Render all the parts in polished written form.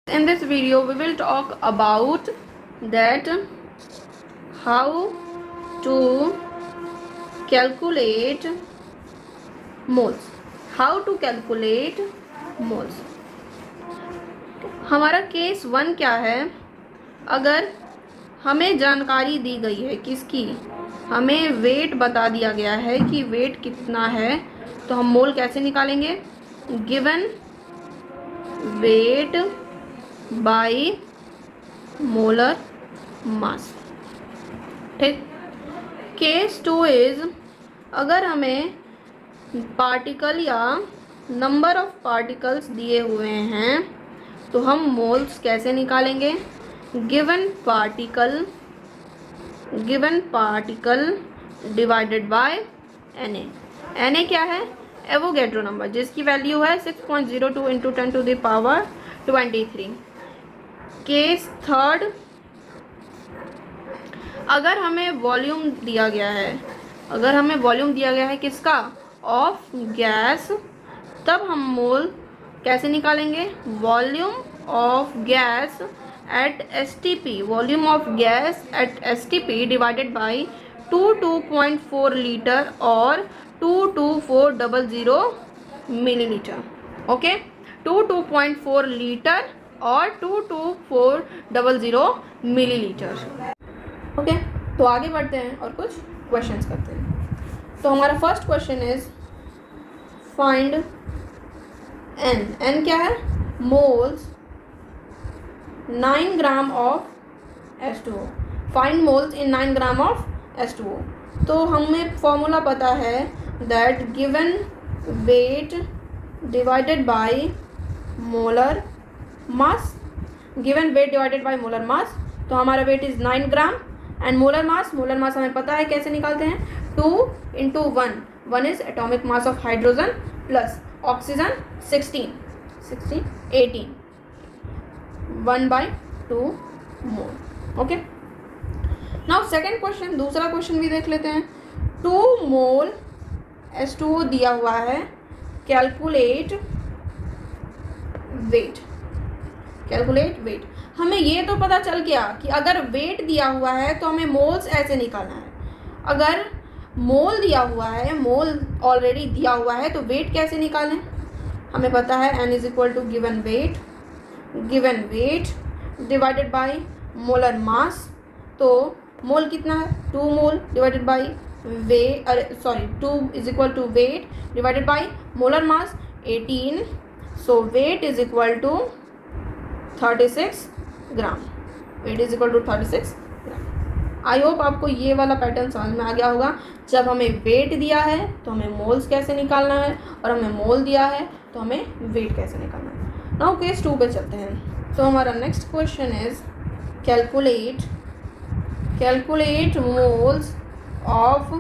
In this video we will talk about that how to calculate moles. How to calculate moles. हमारा case 1 क्या है? अगर हमें जानकारी दी गई है किसकी, हमें वेट बता दिया गया है कि वेट कितना है, तो हम मोल कैसे निकालेंगे? गिवन वेट बाई मोलर मास. ठीक. केस 2 इज, अगर हमें पार्टिकल या नंबर ऑफ पार्टिकल्स दिए हुए हैं तो हम मोल्स कैसे निकालेंगे? Given particle divided by Na. Na क्या है? एवोगैड्रो नंबर, जिसकी वैल्यू है 6.02 into 10 to the power 23. Case 3, अगर हमें वॉल्यूम दिया गया है, किसका? ऑफ गैस, तब हम मोल कैसे निकालेंगे? Volume of gas at STP divided by 2.4 litre और 22400 मिलीलीटर. ओके, 2.4 लीटर और 22400 मिलीलीटर. ओके, तो आगे बढ़ते हैं और कुछ क्वेश्चंस करते हैं. तो हमारा first question is find an क्या है? Moles 9 gram of H2O. Find moles in 9 gram of H2O. तो हमें फॉर्मूला पता है that given weight divided by molar mass. तो हमारा weight is 9 gram and molar mass हमें पता है कैसे निकालते हैं? 2 into 1 is atomic mass of hydrogen plus oxygen 18 1/2 mole. Okay, now second question, दूसरा क्वेश्चन भी देख लेते हैं. 2 मोल H2O दिया हुआ है. Calculate weight. हमें ये तो पता चल गया कि अगर वेट दिया हुआ है तो हमें मोल्स ऐसे निकालना है. अगर मोल दिया हुआ है, मोल ऑलरेडी दिया हुआ है, तो वेट कैसे निकालें? हमें पता है N is equal to given weight divided by molar mass. तो मोल कितना है? 2 mole divided by 2 is equal to weight divided by molar mass 18. So weight is equal to 36 gram. I hope आपको ये वाला पैटर्न समझ में आ गया होगा. जब हमें वेट दिया है तो हमें मोल्स कैसे निकालना है, और हमें मोल दिया है तो हमें वेट कैसे निकालना है. नाउ केस 2 पे चलते हैं. तो हमारा next question is calculate moles of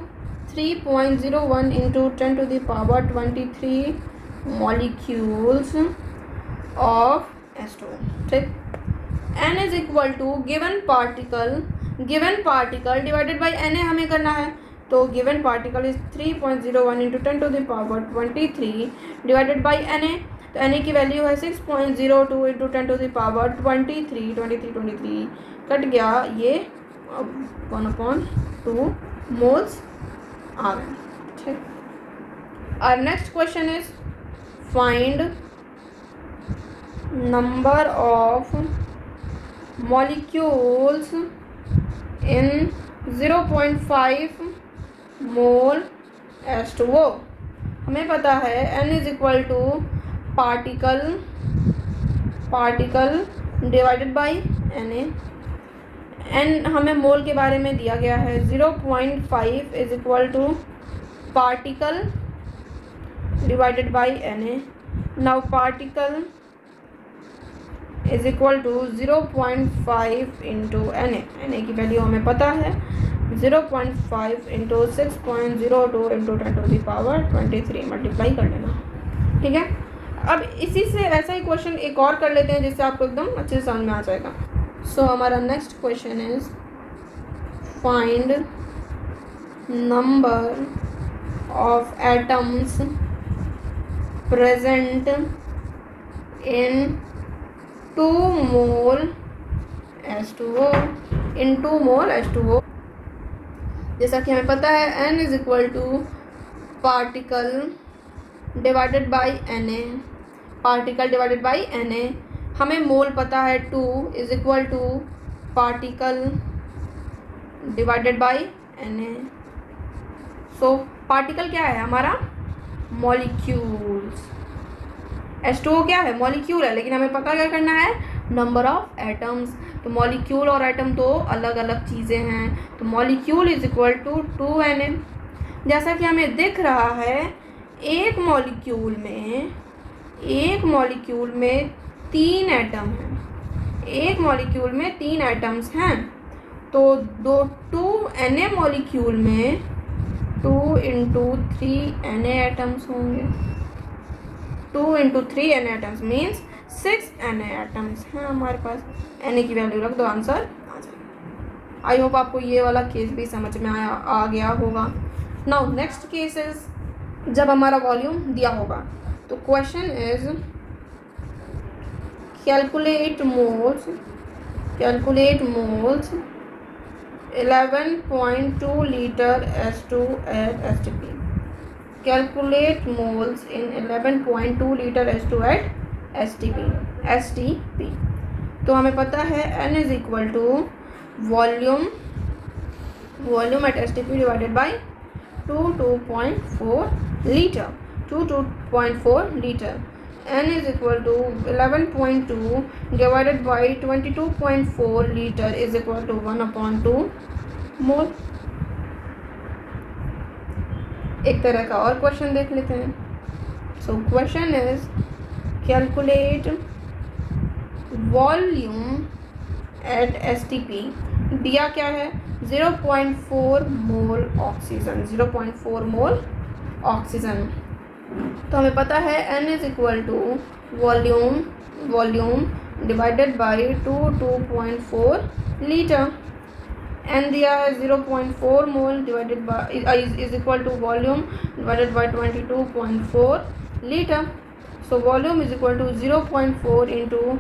3.01 into 10 to the power 23 molecules of H2O. ठीक. N is equal to given particle divided by Na हमें करना है. तो given particle is 3.01 into 10 to the power 23 divided by Na. तो Na की value है 6.02 into 10 to the power 23 cut गया, ये 1/2 मोल्स आ गए. ठीक. और next question is find number of molecules in 0.5 mole H2O. हमें पता है N is equal to particle divided by Na. N हमें मोल के बारे में दिया गया है. 0.5 is equal to particle divided by Na. Now particle is equal to 0.5 into Na की वैल्यू हमें पता है 0.5 into 6.02 into 10 to the power 23 multiply कर लेना. ठीक है. अब इसी से ऐसा ही क्वेश्चन एक और कर लेते हैं जिससे आपको एकदम अच्छे से समझ में आ जाएगा. सो हमारा next question is find number of atoms present in 2 mole H2O into mole H2O। जैसा कि हमें पता है n is equal to particle divided by Na, particle divided by Na। हमें मोल पता है 2 is equal to particle divided by Na। So particle क्या है हमारा? मॉलिक्यूल्स। H2O क्या है? मॉलिक्यूल है, लेकिन हमें पता क्या करना है? Number of atoms. तो मॉलिक्यूल और एटम तो अलग अलग चीज़ें हैं, तो molecule is equal to 2Na। जैसा कि हमें दिख रहा है एक मॉलिक्यूल में 3 एटम हैं, एक मॉलिक्यूल में 3 एटम्स हैं। तो 2Na मॉलिक्यूल में 2 इंटू 3Na एटम्स होंगे। 2 into 3Na atoms means 6Na atoms हैं हमारे पास। Na की वैल्यू रख दो, आंसर आ जाएगा। आई होप आपको ये वाला केस भी समझ में आ गया होगा। नाउ नेक्स्ट केस इज जब हमारा वॉल्यूम दिया होगा। तो question is calculate moles 11.2 litre H2 at STP। Calculate moles in 11.2 litre H2 at STP। तो हमें पता है n is equal to volume at STP divided by 2.4 litre. 2.4 litre. n is equal to 11.2 divided by 22.4 litre is equal to 1/2 mole. एक तरह का और question देख लेते हैं। So question is calculate volume at STP। दिया क्या है? 0.4 मोल ऑक्सीजन। 0.4 मोल ऑक्सीजन। तो हमें पता है n is equal to volume divided by 2.4 litre. n दिया है 0.4 mole divided by is equal to volume divided by 22.4 litre. So volume is equal to 0.4 into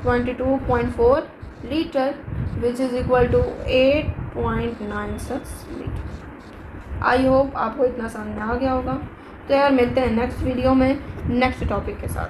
22.4 litre which is equal to 8.96 litre. I hope आपको इतना समझ में आ गया होगा। तो यार मिलते हैं नेक्स्ट वीडियो में नेक्स्ट टॉपिक के साथ।